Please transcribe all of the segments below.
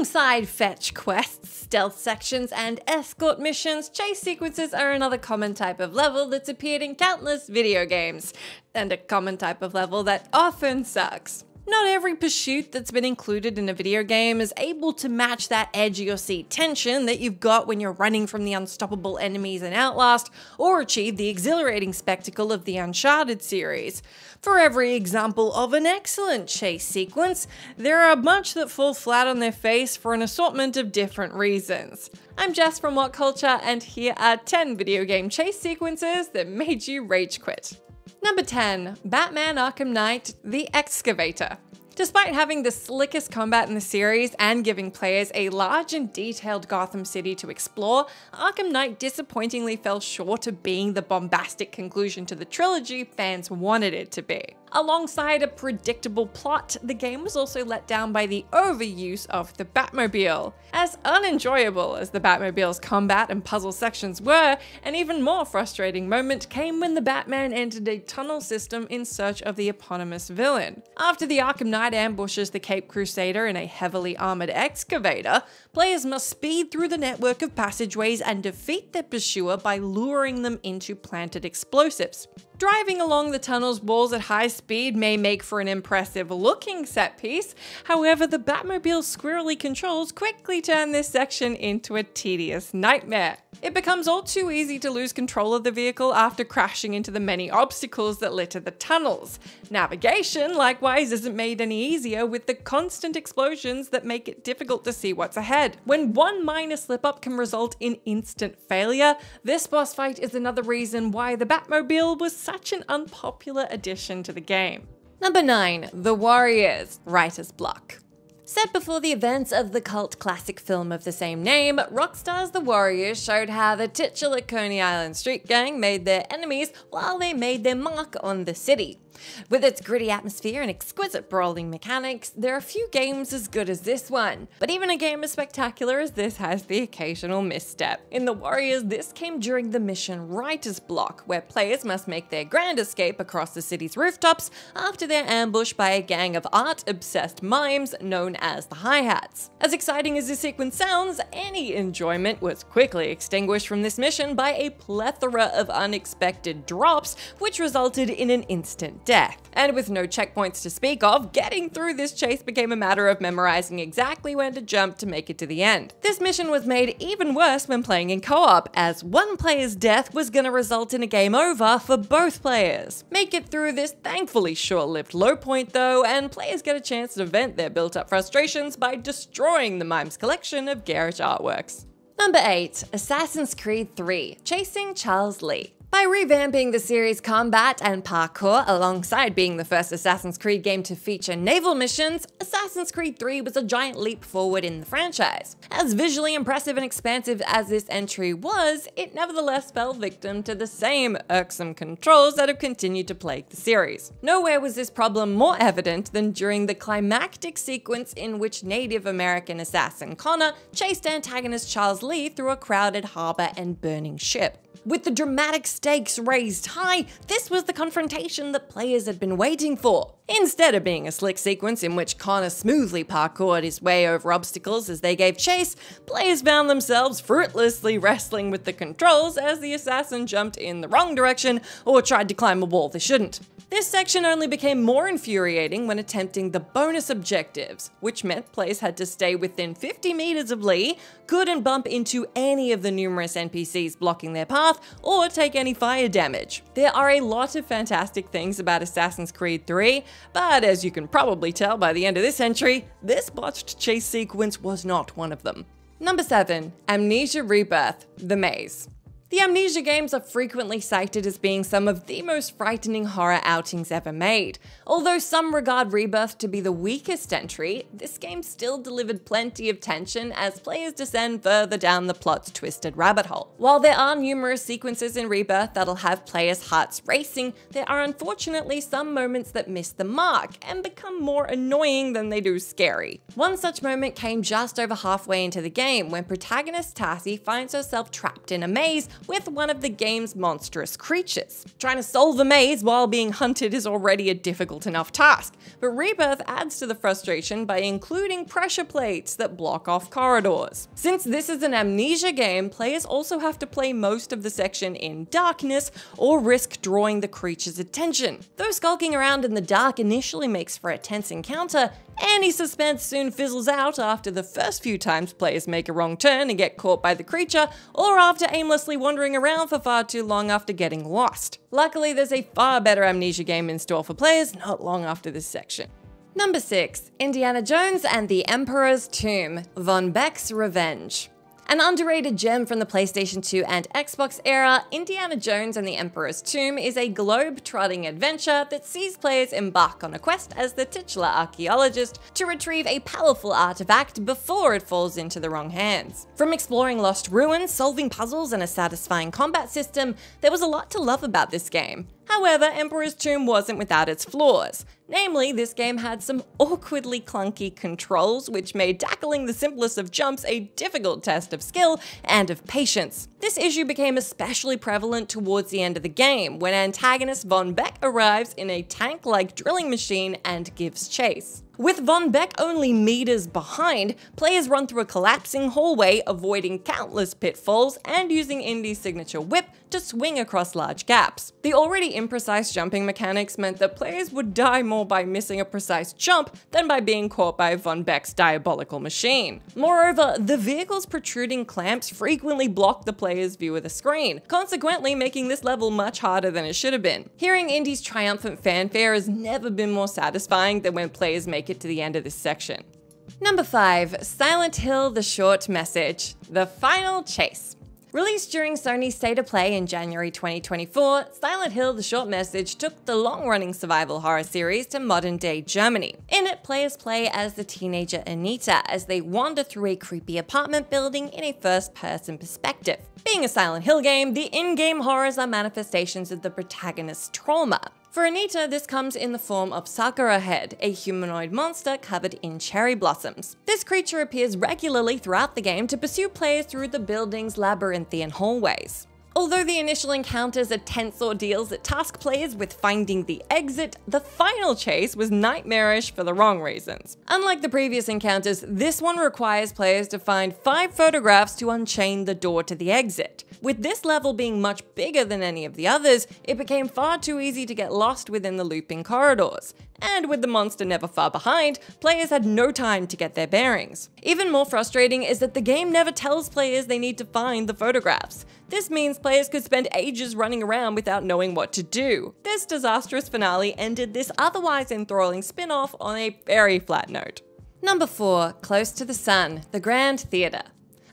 Alongside fetch quests, stealth sections, and escort missions, chase sequences are another common type of level that's appeared in countless video games, and a common type of level that often sucks. Not every pursuit that's been included in a video game is able to match that edge of your seat tension that you've got when you're running from the unstoppable enemies in Outlast, or achieve the exhilarating spectacle of the Uncharted series. For every example of an excellent chase sequence, there are a bunch that fall flat on their face for an assortment of different reasons. I'm Jess from WhatCulture, and here are 10 video game chase sequences that made you rage quit. Number 10. Batman Arkham Knight: The Excavator. Despite having the slickest combat in the series and giving players a large and detailed Gotham City to explore, Arkham Knight disappointingly fell short of being the bombastic conclusion to the trilogy fans wanted it to be. Alongside a predictable plot, the game was also let down by the overuse of the Batmobile. As unenjoyable as the Batmobile's combat and puzzle sections were, an even more frustrating moment came when the Batman entered a tunnel system in search of the eponymous villain. After the Arkham Knight ambushes the Caped Crusader in a heavily armored excavator, players must speed through the network of passageways and defeat their pursuer by luring them into planted explosives. Driving along the tunnel's walls at high speed may make for an impressive looking set piece, however the Batmobile's squirrely controls quickly turn this section into a tedious nightmare. It becomes all too easy to lose control of the vehicle after crashing into the many obstacles that litter the tunnels. Navigation, likewise, isn't made any easier with the constant explosions that make it difficult to see what's ahead. When one minor slip-up can result in instant failure, this boss fight is another reason why the Batmobile was such an unpopular addition to the game. Number 9. The Warriors: Writer's Block. Set before the events of the cult classic film of the same name, Rockstar's The Warriors showed how the titular Coney Island street gang made their enemies while they made their mark on the city. With its gritty atmosphere and exquisite brawling mechanics, there are few games as good as this one. But even a game as spectacular as this has the occasional misstep. In The Warriors, this came during the mission Writer's Block, where players must make their grand escape across the city's rooftops after they're ambushed by a gang of art-obsessed mimes known as the Hi-Hats. As exciting as this sequence sounds, any enjoyment was quickly extinguished from this mission by a plethora of unexpected drops, which resulted in an instant death. And with no checkpoints to speak of, getting through this chase became a matter of memorizing exactly when to jump to make it to the end. This mission was made even worse when playing in co-op, as one player's death was going to result in a game over for both players. Make it through this thankfully short-lived low point though, and players get a chance to vent their built-up frustrations by destroying the mime's collection of garish artworks. Number 8. Assassin's Creed 3: Chasing Charles Lee. By revamping the series' combat and parkour alongside being the first Assassin's Creed game to feature naval missions, Assassin's Creed 3 was a giant leap forward in the franchise. As visually impressive and expansive as this entry was, it nevertheless fell victim to the same irksome controls that have continued to plague the series. Nowhere was this problem more evident than during the climactic sequence in which Native American assassin Connor chased antagonist Charles Lee through a crowded harbor and burning ship. With the dramatic stakes raised high, this was the confrontation that players had been waiting for. Instead of being a slick sequence in which Connor smoothly parkoured his way over obstacles as they gave chase, players found themselves fruitlessly wrestling with the controls as the assassin jumped in the wrong direction or tried to climb a wall they shouldn't. This section only became more infuriating when attempting the bonus objectives, which meant players had to stay within 50 meters of Lee, couldn't bump into any of the numerous NPCs blocking their path, or take any fire damage. There are a lot of fantastic things about Assassin's Creed 3, but as you can probably tell by the end of this entry, this botched chase sequence was not one of them. Number 7. Amnesia Rebirth: The Maze. The Amnesia games are frequently cited as being some of the most frightening horror outings ever made. Although some regard Rebirth to be the weakest entry, this game still delivered plenty of tension as players descend further down the plot's twisted rabbit hole. While there are numerous sequences in Rebirth that'll have players' hearts racing, there are unfortunately some moments that miss the mark and become more annoying than they do scary. One such moment came just over halfway into the game when protagonist Tassie finds herself trapped in a maze with one of the game's monstrous creatures. Trying to solve a maze while being hunted is already a difficult enough task, but Rebirth adds to the frustration by including pressure plates that block off corridors. Since this is an Amnesia game, players also have to play most of the section in darkness or risk drawing the creature's attention. Though skulking around in the dark initially makes for a tense encounter, any suspense soon fizzles out after the first few times players make a wrong turn and get caught by the creature, or after aimlessly wandering around for far too long after getting lost. Luckily, there's a far better Amnesia game in store for players not long after this section. Number 6. Indiana Jones and the Emperor's Tomb, Von Beck's Revenge. An underrated gem from the PlayStation 2 and Xbox era, Indiana Jones and the Emperor's Tomb is a globe-trotting adventure that sees players embark on a quest as the titular archaeologist to retrieve a powerful artifact before it falls into the wrong hands. From exploring lost ruins, solving puzzles, and a satisfying combat system, there was a lot to love about this game. However, Emperor's Tomb wasn't without its flaws. Namely, this game had some awkwardly clunky controls, which made tackling the simplest of jumps a difficult test of skill and of patience. This issue became especially prevalent towards the end of the game, when antagonist Von Beck arrives in a tank-like drilling machine and gives chase. With Von Beck only meters behind, players run through a collapsing hallway, avoiding countless pitfalls and using Indy's signature whip to swing across large gaps. The already imprecise jumping mechanics meant that players would die more by missing a precise jump than by being caught by Von Beck's diabolical machine. Moreover, the vehicle's protruding clamps frequently blocked the player's view of the screen, consequently making this level much harder than it should have been. Hearing Indy's triumphant fanfare has never been more satisfying than when players make it to the end of this section. Number 5. Silent Hill: The Short Message, The Final Chase. Released during Sony's State of Play in January 2024, Silent Hill: The Short Message took the long-running survival horror series to modern-day Germany. In it, players play as the teenager Anita as they wander through a creepy apartment building in a first-person perspective. Being a Silent Hill game, the in-game horrors are manifestations of the protagonist's trauma. For Anita, this comes in the form of Sakura Head, a humanoid monster covered in cherry blossoms. This creature appears regularly throughout the game to pursue players through the building's labyrinthian hallways. Although the initial encounters are tense ordeals that task players with finding the exit, the final chase was nightmarish for the wrong reasons. Unlike the previous encounters, this one requires players to find 5 photographs to unchain the door to the exit. With this level being much bigger than any of the others, it became far too easy to get lost within the looping corridors. And with the monster never far behind, players had no time to get their bearings. Even more frustrating is that the game never tells players they need to find the photographs. This means players could spend ages running around without knowing what to do. This disastrous finale ended this otherwise enthralling spin-off on a very flat note. Number 4. Close to the Sun, The Grand Theater.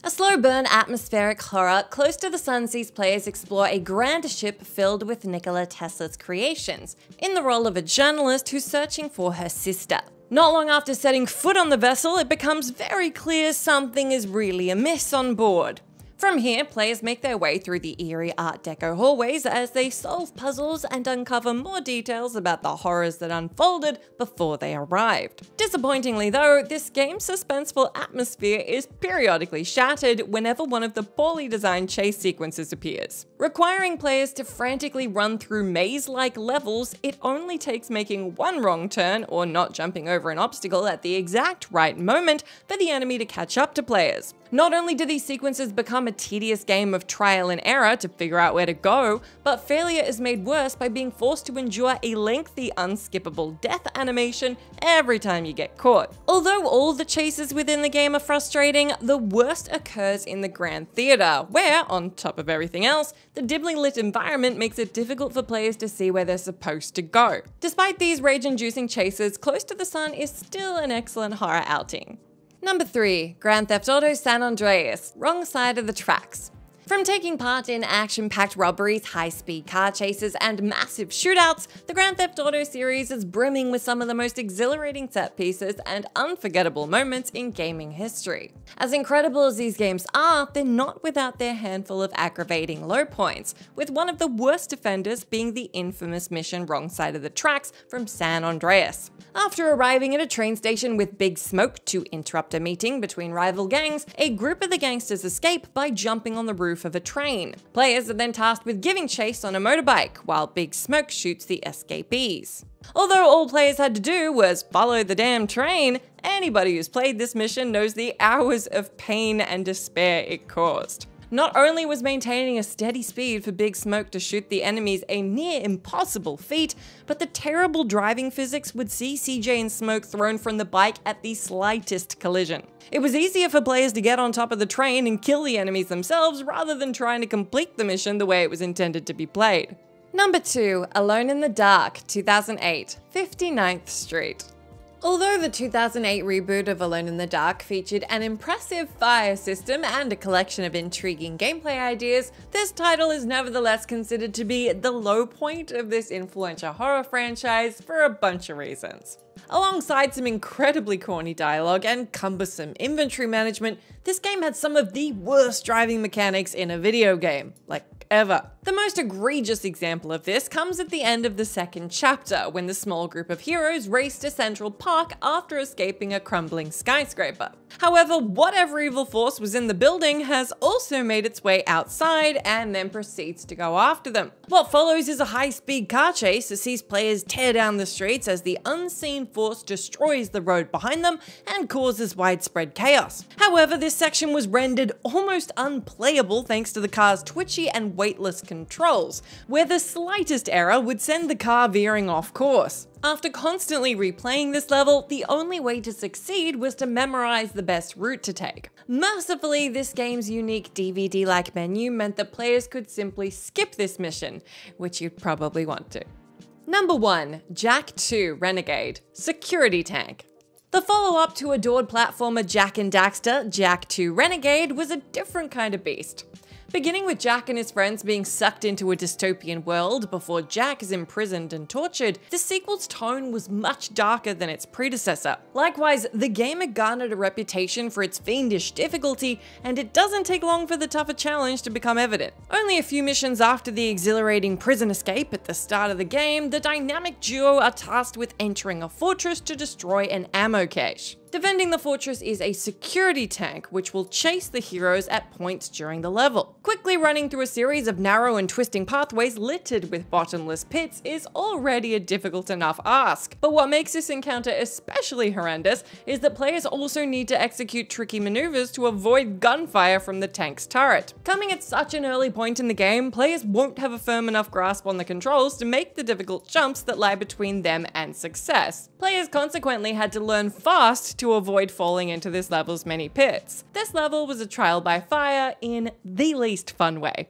A slow burn atmospheric horror, Close to the Sun sees players explore a grand ship filled with Nikola Tesla's creations, in the role of a journalist who's searching for her sister. Not long after setting foot on the vessel, it becomes very clear something is really amiss on board. From here, players make their way through the eerie Art Deco hallways as they solve puzzles and uncover more details about the horrors that unfolded before they arrived. Disappointingly though, this game's suspenseful atmosphere is periodically shattered whenever one of the poorly designed chase sequences appears. Requiring players to frantically run through maze-like levels, it only takes making one wrong turn or not jumping over an obstacle at the exact right moment for the enemy to catch up to players. Not only do these sequences become a tedious game of trial and error to figure out where to go, but failure is made worse by being forced to endure a lengthy, unskippable death animation every time you get caught. Although all the chases within the game are frustrating, the worst occurs in the Grand Theater, where, on top of everything else, the dimly lit environment makes it difficult for players to see where they're supposed to go. Despite these rage-inducing chases, Close to the Sun is still an excellent horror outing. Number 3. Grand Theft Auto San Andreas, Wrong Side of the Tracks. From taking part in action-packed robberies, high-speed car chases, and massive shootouts, the Grand Theft Auto series is brimming with some of the most exhilarating set pieces and unforgettable moments in gaming history. As incredible as these games are, they're not without their handful of aggravating low points, with one of the worst offenders being the infamous mission Wrong Side of the Tracks from San Andreas. After arriving at a train station with Big Smoke to interrupt a meeting between rival gangs, a group of the gangsters escape by jumping on the roof roof of a train. Players are then tasked with giving chase on a motorbike, while Big Smoke shoots the escapees. Although all players had to do was follow the damn train, anybody who's played this mission knows the hours of pain and despair it caused. Not only was maintaining a steady speed for Big Smoke to shoot the enemies a near impossible feat, but the terrible driving physics would see CJ and Smoke thrown from the bike at the slightest collision. It was easier for players to get on top of the train and kill the enemies themselves rather than trying to complete the mission the way it was intended to be played. Number 2, Alone in the Dark, 2008, 59th Street. Although the 2008 reboot of Alone in the Dark featured an impressive fire system and a collection of intriguing gameplay ideas, this title is nevertheless considered to be the low point of this influential horror franchise for a bunch of reasons. Alongside some incredibly corny dialogue and cumbersome inventory management, this game had some of the worst driving mechanics in a video game, like ever. The most egregious example of this comes at the end of the second chapter, when the small group of heroes race to Central Park after escaping a crumbling skyscraper. However, whatever evil force was in the building has also made its way outside and then proceeds to go after them. What follows is a high-speed car chase that sees players tear down the streets as the unseen force destroys the road behind them and causes widespread chaos. However, this section was rendered almost unplayable thanks to the car's twitchy and weightless controls, where the slightest error would send the car veering off course. After constantly replaying this level, the only way to succeed was to memorize the best route to take. Mercifully, this game's unique DVD-like menu meant that players could simply skip this mission, which you'd probably want to. Number 1, Jak 2 Renegade, Security Tank. The follow-up to adored platformer Jak and Daxter, Jak 2 Renegade was a different kind of beast. Beginning with Jak and his friends being sucked into a dystopian world before Jak is imprisoned and tortured, the sequel's tone was much darker than its predecessor. Likewise, the game had garnered a reputation for its fiendish difficulty, and it doesn't take long for the tougher challenge to become evident. Only a few missions after the exhilarating prison escape at the start of the game, the dynamic duo are tasked with entering a fortress to destroy an ammo cache. Defending the fortress is a security tank, which will chase the heroes at points during the level. Quickly running through a series of narrow and twisting pathways littered with bottomless pits is already a difficult enough ask. But what makes this encounter especially horrendous is that players also need to execute tricky maneuvers to avoid gunfire from the tank's turret. Coming at such an early point in the game, players won't have a firm enough grasp on the controls to make the difficult jumps that lie between them and success. Players consequently had to learn fast to avoid falling into this level's many pits. This level was a trial by fire in the least fun way.